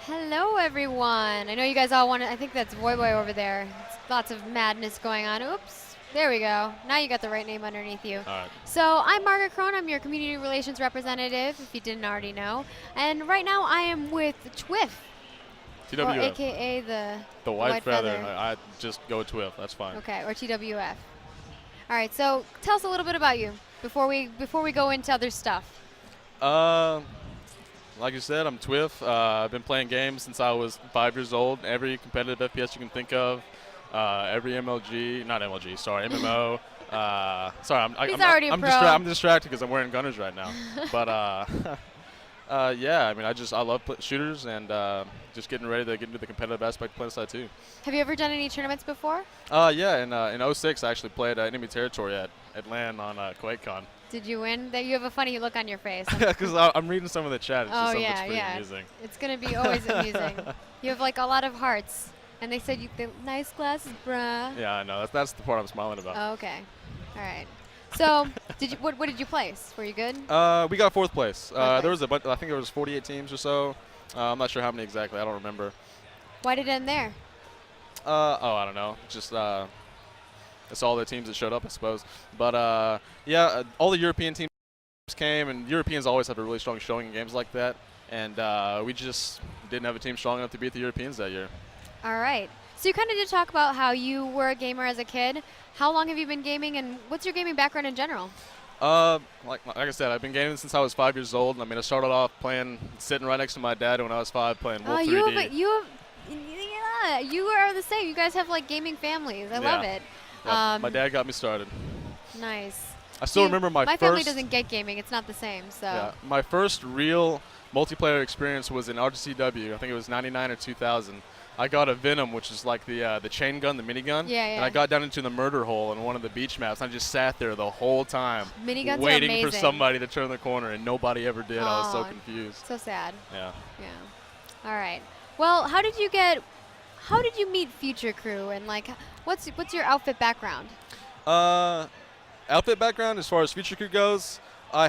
Hello, everyone. I know you guys all want to. I think that's Boy Boy over there. It's lots of madness going on. Oops. There we go. Now you got the right name underneath you. All right. So I'm Margaret Crone. I'm your community relations representative, if you didn't already know. And right now I am with TwF, or TWF. AKA The white feather. I just go with TwF. That's fine. Okay, or TWF. All right. So tell us a little bit about you before we go into other stuff. Like you said, I'm TwF. I've been playing games since I was 5 years old. Every competitive FPS you can think of. Every MMO. Sorry, He's already a pro. I'm distracted because I'm wearing gunners right now. But yeah, I mean, I love shooters and just getting ready to get into the competitive aspect of PlanetSide 2. Have you ever done any tournaments before? Yeah, in '06 I actually played enemy territory at LAN on QuakeCon. Did you win? You have a funny look on your face. Because I'm reading some of the chat. It's just something that's pretty amusing. It's going to be always amusing. You have like a lot of hearts. And they said nice glasses, bruh. Yeah, I know. That's the part I'm smiling about. Oh, okay. All right. So, what did you place? Were you good? We got fourth place. Okay. There was a bunch. I think there was 48 teams or so. I'm not sure how many exactly. I don't remember. Why did it end there? I don't know. Just it's all the teams that showed up, I suppose. But yeah, all the European teams came, and Europeans always have a really strong showing in games like that. And we just didn't have a team strong enough to beat the Europeans that year. All right. So you kind of did talk about how you were a gamer as a kid. How long have you been gaming, and what's your gaming background in general? Like I said, I've been gaming since I was 5 years old. I mean, I started off sitting right next to my dad when I was 5, playing Wolf 3D. You are the same. You guys have like gaming families. I love it. Yep. My dad got me started. Nice. I still remember my family doesn't get gaming. It's not the same. So. Yeah, my first real multiplayer experience was in RCW. I think it was '99 or 2000. I got a Venom, which is like the chain gun, the minigun. Yeah. And I got down into the murder hole in one of the beach maps. I just sat there the whole time, miniguns waiting for somebody to turn the corner, and nobody ever did. I was so confused. So sad. Yeah. Yeah. All right. Well, how did you meet Future Crew, and like, what's your outfit background? Outfit background as far as Future Crew goes, I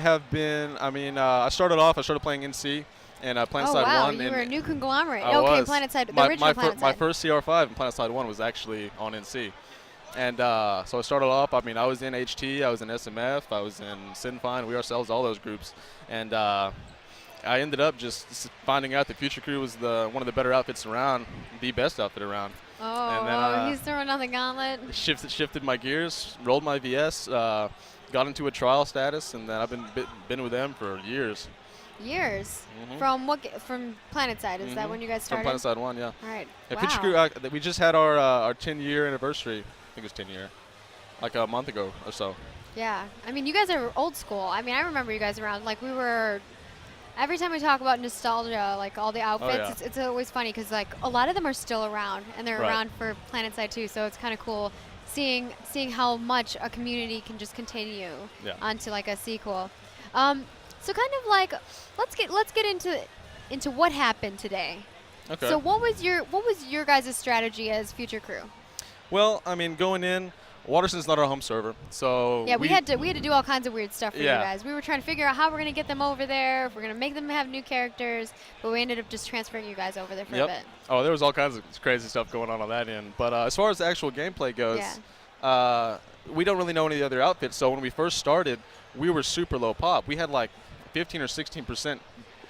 started playing NC. And PlanetSide 1. Oh, wow, you were a new conglomerate. Okay, PlanetSide, the original PlanetSide. My first CR5 in PlanetSide 1 was actually on NC. And so I started off, I was in HT, I was in SMF, I was in Sinfine, We Ourselves, all those groups. And I ended up just finding out that Future Crew was one of the better outfits around, the best outfit around. Oh, and then, he's throwing on the gauntlet. Shifted my gears, rolled my VS, got into a trial status, and then I've been with them for years. Years? Mm-hmm. From PlanetSide? Is that when you guys started? From PlanetSide 1, yeah. All right. Yeah, wow. Future Crew, we just had our 10-year anniversary. I think it was 10 year, like a month ago or so. Yeah. I mean, you guys are old school. I mean, I remember you guys around. Like, every time we talk about nostalgia, like all the outfits, it's always funny because like a lot of them are still around, and they're around for PlanetSide too. So it's kind of cool seeing how much a community can just continue onto like a sequel. So kind of like, let's get into what happened today. Okay. So what was your guys' strategy as Future Crew? Well, I mean, going in, Waterson's not our home server, so yeah, we had to do all kinds of weird stuff for you guys. We were trying to figure out how we're gonna get them over there, if we're gonna make them have new characters, but we ended up just transferring you guys over there for a bit. Oh, there was all kinds of crazy stuff going on that end. But as far as the actual gameplay goes, we don't really know any of the other outfits. So when we first started, we were super low pop. We had like 15 or 16%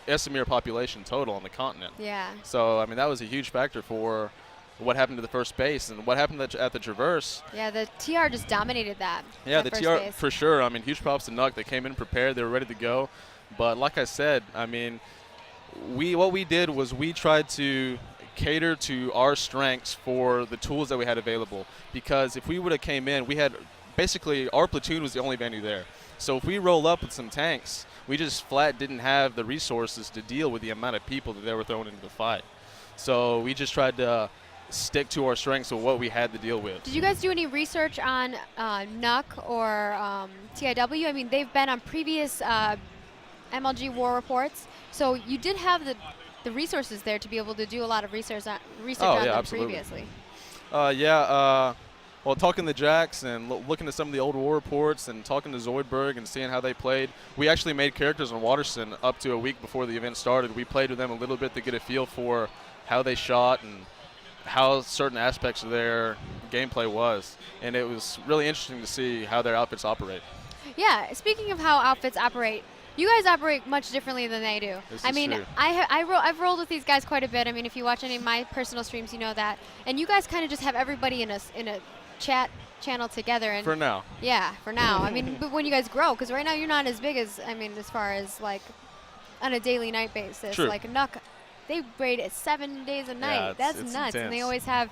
Esamir population total on the continent. Yeah. So I mean, that was a huge factor for what happened to the first base and what happened at the Traverse. Yeah, the TR just dominated that. Yeah, the TR base. For sure. I mean, huge props to Nuck. They came in prepared. They were ready to go. But like I said, I mean, what we did was we tried to cater to our strengths for the tools that we had available. Because if we would have came in, we had basically our platoon was the only venue there. So if we roll up with some tanks, we just flat didn't have the resources to deal with the amount of people that they were throwing into the fight. So we just tried to stick to our strengths of what we had to deal with. Did you guys do any research on NUC or TIW? I mean, they've been on previous MLG war reports, so you did have the resources there to be able to do a lot of research on them absolutely. previously. Well, Well, talking to Jax and looking at some of the old war reports and talking to Zoidberg and seeing how they played, we actually made characters on Waterston up to a week before the event started. We played with them a little bit to get a feel for how they shot and how certain aspects of their gameplay was. And it was really interesting to see how their outfits operate. Yeah, speaking of how outfits operate, you guys operate much differently than they do. I mean, true. I've rolled with these guys quite a bit. I mean, if you watch any of my personal streams, you know that. And you guys kind of just have everybody in a chat channel together. And for now. Yeah, for now. I mean, but when you guys grow, because right now you're not as big as, I mean, as far as like on a daily night basis. True. Like Nuck, they raid it 7 days a night. Yeah, That's it's nuts. intense. And they always have.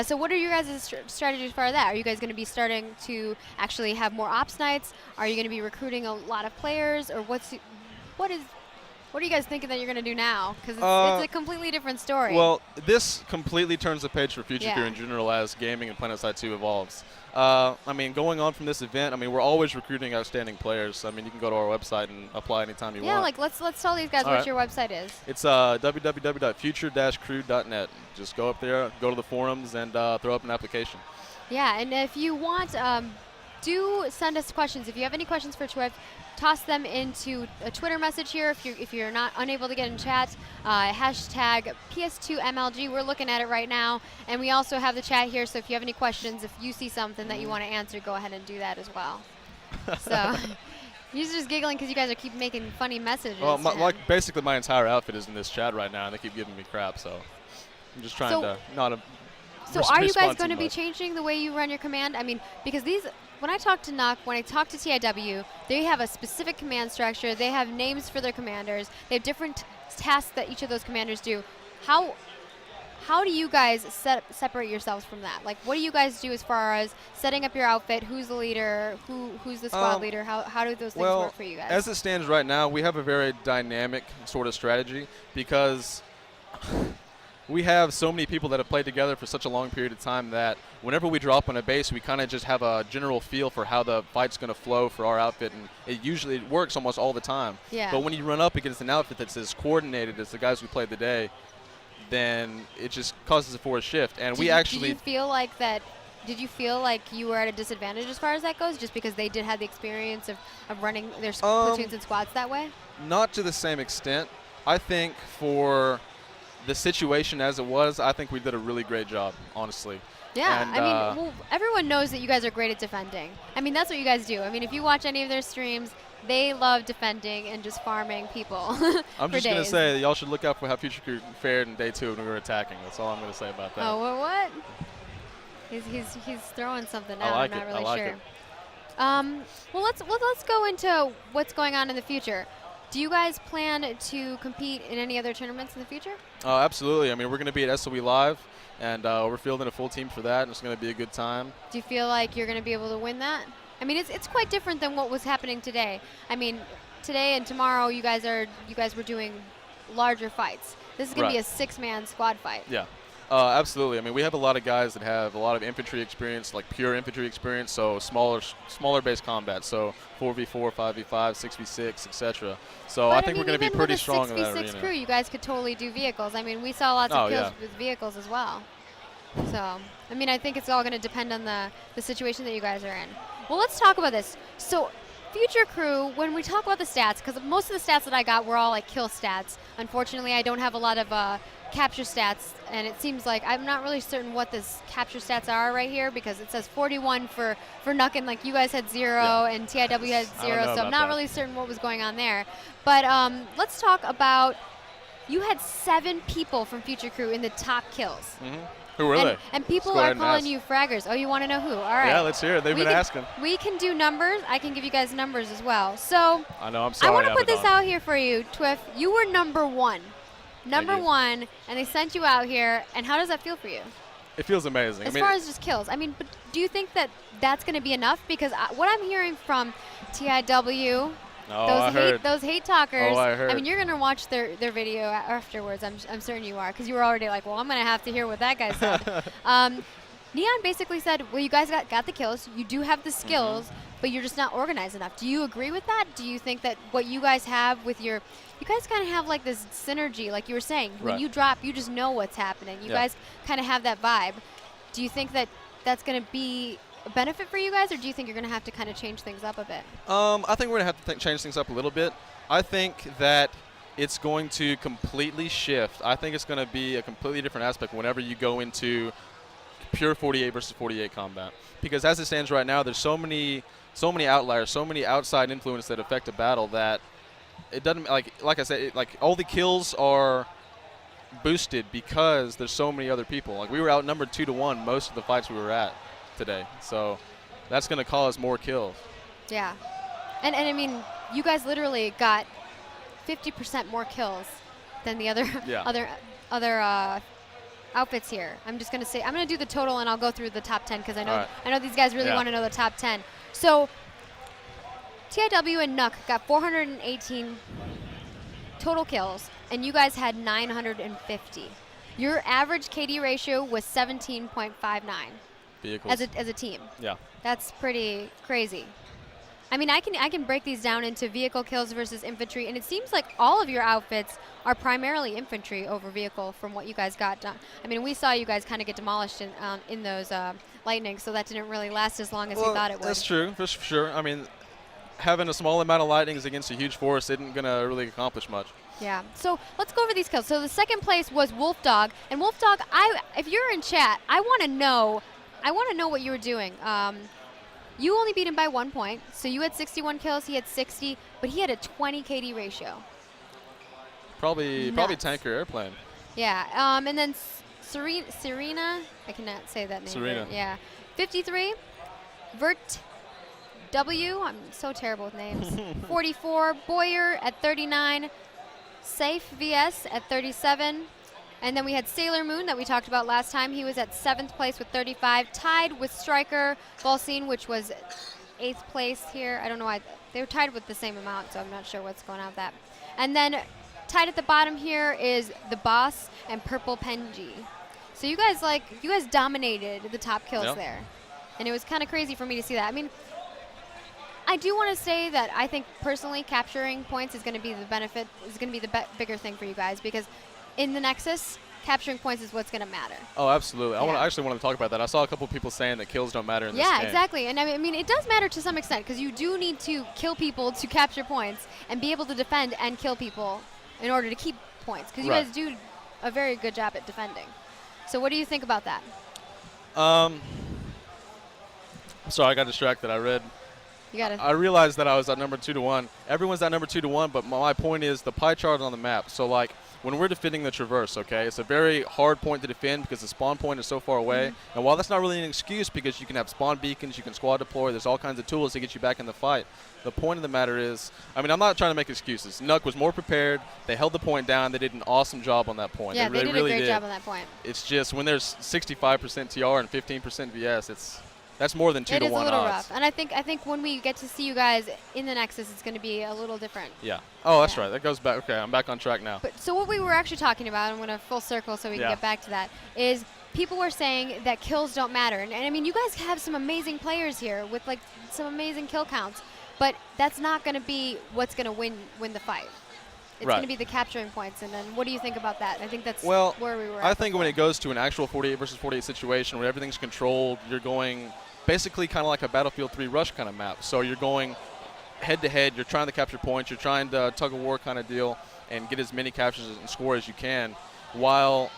So what are your guys' strategies for that? Are you guys going to be starting to actually have more ops nights? Are you going to be recruiting a lot of players, or what are you guys thinking that you're going to do now? Because it's a completely different story. Well, this completely turns the page for Future Crew Yeah. in general as gaming and PlanetSide 2 evolves. I mean, going on from this event, I mean, we're always recruiting outstanding players. I mean, you can go to our website and apply anytime you want. Yeah, like let's tell these guys All what right. your website is. It's www.future-crew.net. Just go up there, go to the forums, and throw up an application. Yeah, and if you want, do send us questions. If you have any questions for TwF, toss them into a Twitter message here. If you're not unable to get in chat, hashtag PS2MLG. We're looking at it right now, and we also have the chat here. So if you have any questions, if you see something that you want to answer, go ahead and do that as well. So you're just giggling because you guys keep making funny messages. Well, basically my entire outfit is in this chat right now, and they keep giving me crap. So I'm just trying to not. So are you guys going to be changing the way you run your command? I mean, because when I talk to Nuck, when I talk to TIW, they have a specific command structure. They have names for their commanders. They have different tasks that each of those commanders do. How do you guys separate yourselves from that? Like, what do you guys do as far as setting up your outfit? Who's the leader? Who's the squad leader? How do those things work for you guys? As it stands right now, we have a very dynamic sort of strategy because we have so many people that have played together for such a long period of time that whenever we drop on a base, we kind of just have a general feel for how the fight's going to flow for our outfit, and it works almost all the time. Yeah. But when you run up against an outfit that's as coordinated as the guys we played today, then it just causes a forced shift. And we actually. Did you feel like you were at a disadvantage as far as that goes, just because they did have the experience of running their platoons and squads that way? Not to the same extent. I think for the situation as it was, I think we did a really great job, honestly. Yeah, and I mean, well, everyone knows that you guys are great at defending. I mean, that's what you guys do. I mean, if you watch any of their streams, they love defending and just farming people I'm just going to say that y'all should look out for how Future Crew fared in day 2 when we were attacking. That's all I'm going to say about that. Oh, well, what? He's throwing something out. I'm not really sure. Well, let's go into what's going on in the future. Do you guys plan to compete in any other tournaments in the future? Absolutely. I mean, we're going to be at SOE Live, and we're fielding a full team for that, and it's going to be a good time. Do you feel like you're going to be able to win that? I mean, it's quite different than what was happening today. I mean, today and tomorrow, you guys were doing larger fights. This is going to be a 6-man squad fight. Yeah. Absolutely. I mean, we have a lot of guys that have a lot of infantry experience, like pure infantry experience, so smaller base combat, so 4v4, 5v5, 6v6, etc. So I think we're going to be pretty strong in that arena. 6v6 crew, you guys could totally do vehicles. I mean, we saw lots of kills with vehicles as well. So, I mean, I think it's all going to depend on the situation that you guys are in. Well, let's talk about this. So, Future Crew, when we talk about the stats, because most of the stats that I got were all like kill stats. Unfortunately, I don't have a lot of capture stats, and it seems like I'm not really certain what this capture stats are right here, because it says 41 for Nuckin, like you guys had 0 and TIW had 0, so I'm not really certain what was going on there. But let's talk about, you had 7 people from Future Crew in the top kills. Mm-hmm. Who were they? And people are calling you fraggers. Oh, you want to know who? All right. Yeah, let's hear it. They've been asking. We can do numbers. I can give you guys numbers as well. So I know. I'm sorry. I want to put this out here for you, TwF. You were number 1. Number 1, and they sent you out here. And how does that feel for you? It feels amazing. As far as just kills. I mean, but do you think that that's going to be enough? Because what I'm hearing from TIW, those hate talkers. Oh, I heard. I mean, you're gonna watch their video afterwards. I'm certain you are, because you were already like, well, I'm gonna have to hear what that guy said. Neon basically said, well, you guys got the kills. You do have the skills, but you're just not organized enough. Do you agree with that? Do you think that what you guys have with you guys kind of have like this synergy, like you were saying. When you drop, you just know what's happening. You guys kind of have that vibe. Do you think that that's going to be a benefit for you guys, or do you think you're going to have to kind of change things up a bit? I think we're going to have to change things up a little bit. I think that it's going to completely shift. I think it's going to be a completely different aspect whenever you go into pure 48 versus 48 combat. Because as it stands right now, there's so many outliers, so many outside influences that affect a battle that it doesn't, like I said, like all the kills are boosted because there's so many other people. Like we were outnumbered 2-1 most of the fights we were at today. So that's going to cause more kills. Yeah. And I mean, you guys literally got 50% more kills than the other other outfits here. I'm just going to say, I'm going to do the total and I'll go through the top 10 because I know these guys really want to know the top 10. So TIW and Nuck got 418 total kills, and you guys had 950. Your average KD ratio was 17.59 vehicles as a team. Yeah. That's pretty crazy. I mean, I can break these down into vehicle kills versus infantry, and it seems like all of your outfits are primarily infantry over vehicle from what you guys got done. I mean, we saw you guys kind of get demolished in those lightnings, so that didn't really last as long as we thought it would. That's true, for sure. I mean, having a small amount of lightnings against a huge force isn't going to really accomplish much. Yeah. So let's go over these kills. So the second place was Wolf Dog, and Wolf Dog, if you're in chat, I want to know what you were doing. You only beat him by 1 point, so you had 61 kills, he had 60, but he had a 20 KD ratio. Probably tanker airplane. Yeah, and then Serena, I cannot say that name. Serena. Yeah, 53. Vert W, I'm so terrible with names. 44. Boyer at 39. Safe VS at 37. And then we had Sailor Moon that we talked about last time. He was at 7th place with 35, tied with Striker Volsine, which was 8th place here. I don't know why. They were tied with the same amount, so I'm not sure what's going on with that. And then tied at the bottom here is The Boss and Purple Penji. So you guys dominated the top kills there. And it was kind of crazy for me to see that. I mean, I do want to say that I think personally capturing points is going to be the benefit, is going to be the bigger thing for you guys, because in the Nexus, capturing points is what's going to matter. Oh, absolutely. I actually want to talk about that. I saw a couple of people saying that kills don't matter in this game. Yeah, exactly. And I mean, it does matter to some extent, because you do need to kill people to capture points and be able to defend and kill people in order to keep points, because you guys do a very good job at defending. So what do you think about that? Sorry, I got distracted. I realized that I was at number 2-1. Everyone's at number 2-1, but my point is the pie chart on the map. So, like, when we're defending the Traverse, okay, it's a very hard point to defend because the spawn point is so far away. And while that's not really an excuse because you can have spawn beacons, you can squad deploy, there's all kinds of tools to get you back in the fight. The point of the matter is, I mean, I'm not trying to make excuses. Nuck was more prepared. They held the point down. They did an awesome job on that point. Yeah, they did really a great job on that point. It's just when there's 65% TR and 15% VS, that's more than 2-1 odds. It is a little rough. And I think when we get to see you guys in the Nexus, it's going to be a little different. Yeah. Oh, that's right. That goes back. Okay, I'm back on track now. But so what we were actually talking about, I'm going to full circle so we can get back to that, is people were saying that kills don't matter. And I mean, you guys have some amazing players here with like some amazing kill counts, but that's not going to be what's going to win the fight. It's going to be the capturing points. And then what do you think about that? I think that's where we were at. I think when it goes to an actual 48 versus 48 situation where everything's controlled, you're going basically kind of like a Battlefield 3 Rush kind of map. So you're going head-to-head. You're trying to capture points. You're trying to tug-of-war kind of deal and get as many captures and score as you can. While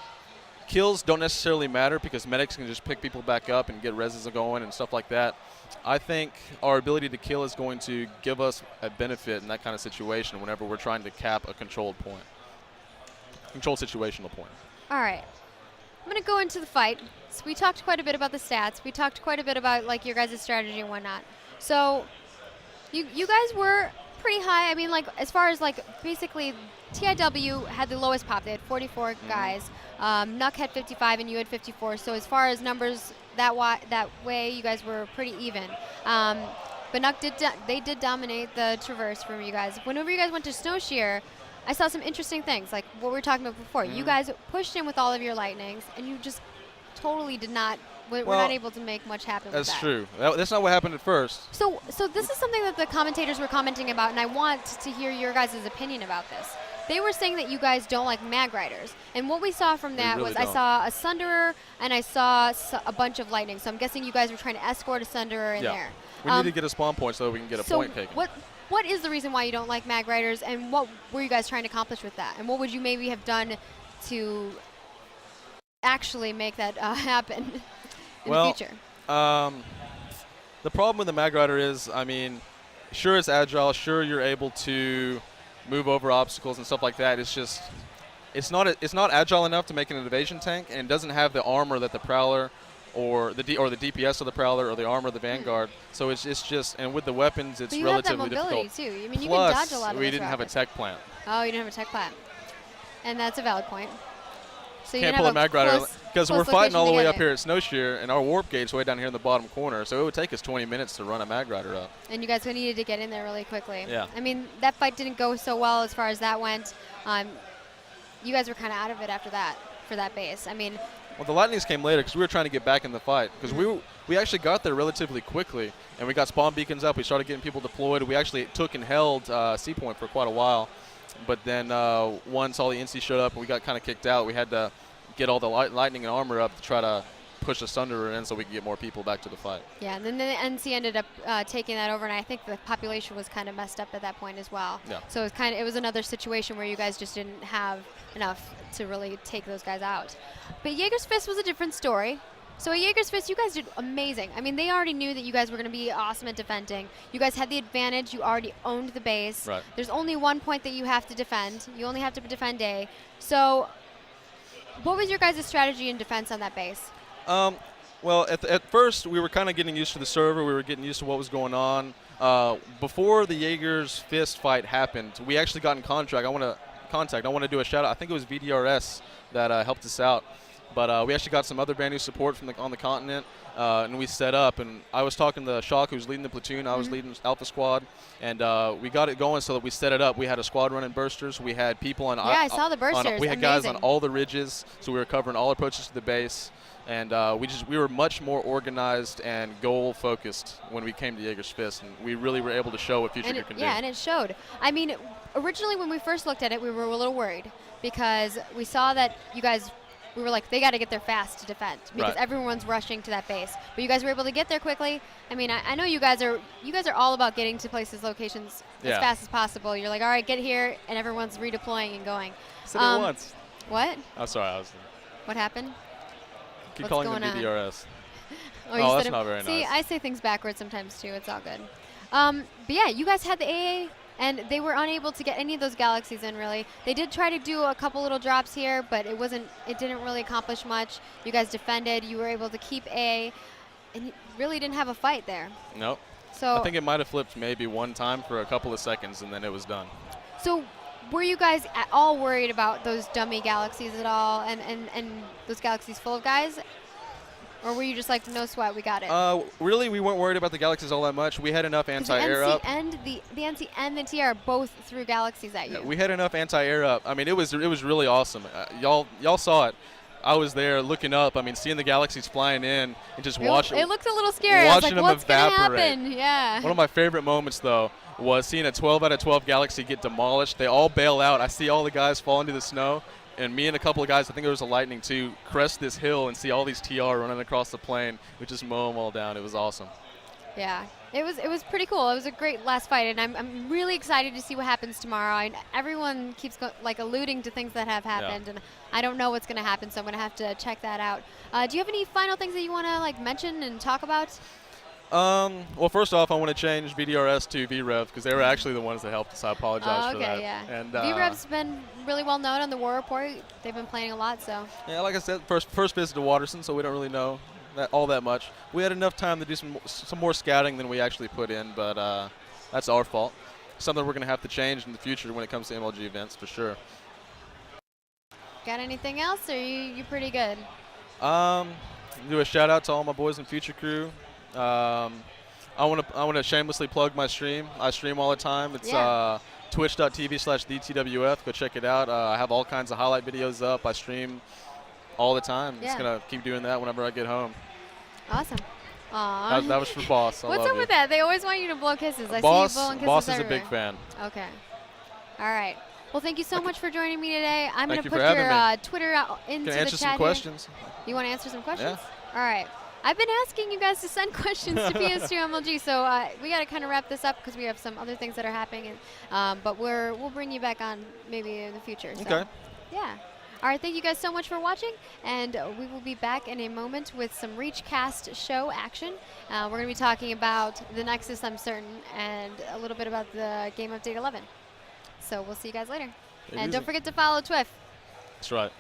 kills don't necessarily matter because medics can just pick people back up and get reses going and stuff like that, I think our ability to kill is going to give us a benefit in that kind of situation whenever we're trying to cap a controlled point. Controlled situational point. All right. I'm going to go into the fight. So we talked quite a bit about the stats. We talked quite a bit about like your guys' strategy and whatnot. So you guys were pretty high. I mean, like as far as like basically TIW had the lowest pop. They had 44 guys. Nuck had 55 and you had 54. So as far as numbers that way, you guys were pretty even. But Nuck did dominate the Traverse from you guys. Whenever you guys went to Snowshear, I saw some interesting things, like what we were talking about before. You guys pushed in with all of your lightnings, and you just totally did not. We're not able to make much happen with that. That's true. That's not what happened at first. So this is something that the commentators were commenting about, and I want to hear your guys' opinion about this. they were saying that you guys don't like mag riders. And what we saw from that really was don't. I saw a Sunderer and I saw a bunch of Lightning. So I'm guessing you guys were trying to escort a Sunderer in there. We need to get a spawn point so we can get a point taken. What is the reason why you don't like mag riders, and what were you guys trying to accomplish with that? And what would you maybe have done to actually make that happen in the future? The problem with the mag rider is, I mean, sure it's agile, sure you're able to move over obstacles and stuff like that. It's just, it's not agile enough to make an evasion tank, and it doesn't have the armor that the Prowler or the DPS of the Prowler or the armor of the Vanguard. So it's just, and with the weapons, it's relatively difficult. But you have that mobility too. I mean, you Plus, can dodge a lot of we this didn't have a tech plant. Oh, you didn't have a tech plant, and that's a valid point. So you can't pull a mag rider because we're fighting all the way up here at Snowshear, and our warp gate's way down here in the bottom corner. So it would take us 20 minutes to run a mag rider up. And you guys needed to get in there really quickly. Yeah. I mean, that fight didn't go so well as far as that went. You guys were kind of out of it after that for that base. I mean. Well, the Lightnings came later because we were trying to get back in the fight. Because we actually got there relatively quickly, and we got spawn beacons up. We started getting people deployed. We actually took and held C Point for quite a while. But then once all the NC showed up and we got kind of kicked out, we had to get all the Lightning and armor up to try to push the Sunderer in so we could get more people back to the fight. Yeah, and then the NC ended up taking that over, and I think the population was kind of messed up at that point as well. Yeah. So it was another situation where you guys just didn't have enough to really take those guys out. But Jaeger's Fist was a different story. So at Jaeger's Fist, you guys did amazing. I mean, they already knew that you guys were going to be awesome at defending. You guys had the advantage. You already owned the base. Right. There's only one point that you have to defend. You only have to defend A. So what was your guys' strategy in defense on that base? Well, at first, we were kind of getting used to the server. We were getting used to what was going on. Before the Jaeger's Fist fight happened, we actually got in contact. I want to do a shout out. I think it was VDRS that helped us out. But we actually got some other brand new support from on the continent, and we set up. And I was talking to Shock, who's leading the platoon. I was leading Alpha Squad, and we got it going so that we set it up. We had a squad running bursters. We had people on. Yeah, I saw the bursters. We had guys on all the ridges, so we were covering all approaches to the base. And we were much more organized and goal-focused when we came to Jaeger's Fist, and we really were able to show what Future can do. Yeah, and it showed. I mean, originally when we first looked at it, we were a little worried because we saw that you guys, we were like, they got to get there fast to defend because everyone's rushing to that base. But you guys were able to get there quickly. I mean, I know you guys are all about getting to places, locations as fast as possible. You're like, all right, get here, and everyone's redeploying and going. Said it once. What? Oh, sorry, What happened? Keep calling them BDRS. Oh, that's not very nice. See, I say things backwards sometimes too. It's all good. But yeah, you guys had the AA, and they were unable to get any of those galaxies in. Really, they did try to do a couple little drops here, but it didn't really accomplish much. You guys defended. You were able to keep A, and you really didn't have a fight there. Nope. So I think it might have flipped maybe one time for a couple of seconds, and then it was done. So were you guys at all worried about those dummy galaxies at all, and those galaxies full of guys? Or were you just like, no sweat, we got it? Really, we weren't worried about the galaxies all that much. We had enough anti-air up. The NC and the TR both threw galaxies at you. Yeah, we had enough anti-air up. I mean, it was really awesome. Y'all saw it. I was there looking up. I mean, seeing the galaxies flying in and just watching. It looked a little scary. I was like, what's going to happen? Yeah. One of my favorite moments, though, was seeing a 12 out of 12 galaxy get demolished. They all bail out. I see all the guys fall into the snow. And me and a couple of guys, I think there was a Lightning too, crest this hill and see all these TR running across the plane. We just mow them all down. It was awesome. Yeah, it was pretty cool. It was a great last fight, and I'm really excited to see what happens tomorrow. Everyone keeps alluding to things that have happened, and I don't know what's going to happen, so I'm going to have to check that out. Do you have any final things that you want to mention and talk about? Well, first off, I want to change VDRS to VREV because they were actually the ones that helped us. I apologize for that. Okay, yeah. And VREV's been really well known on the War Report. They've been playing a lot, so. Yeah, like I said, first visit to Waterson, so we don't really know all that much. We had enough time to do some more scouting than we actually put in, but that's our fault. Something we're going to have to change in the future when it comes to MLG events, for sure. Got anything else, or are you pretty good? Do a shout out to all my boys in Future Crew. I want to shamelessly plug my stream. I stream all the time. It's twitch.tv/DTWF. Go check it out. I have all kinds of highlight videos up. I stream all the time. Yeah. Just going to keep doing that whenever I get home. Awesome. Aww. That was for Boss. What's up with that? They always want you to blow kisses. I Boss, see you blowing kisses Boss is everywhere. a big fan. Okay. All right. Well, thank you so much for joining me today. I'm going to put your Twitter out into the chat. Can I answer some questions? You want to answer some questions? Yeah. All right. I've been asking you guys to send questions to PS2 MLG, so we got to kind of wrap this up because we have some other things that are happening. But we'll bring you back on maybe in the future. So. Okay. Yeah. All right, thank you guys so much for watching, and we will be back in a moment with some ReachCast show action. We're going to be talking about the Nexus, I'm certain, and a little bit about the Game Update 11. So we'll see you guys later. And don't forget to follow TwF. That's right.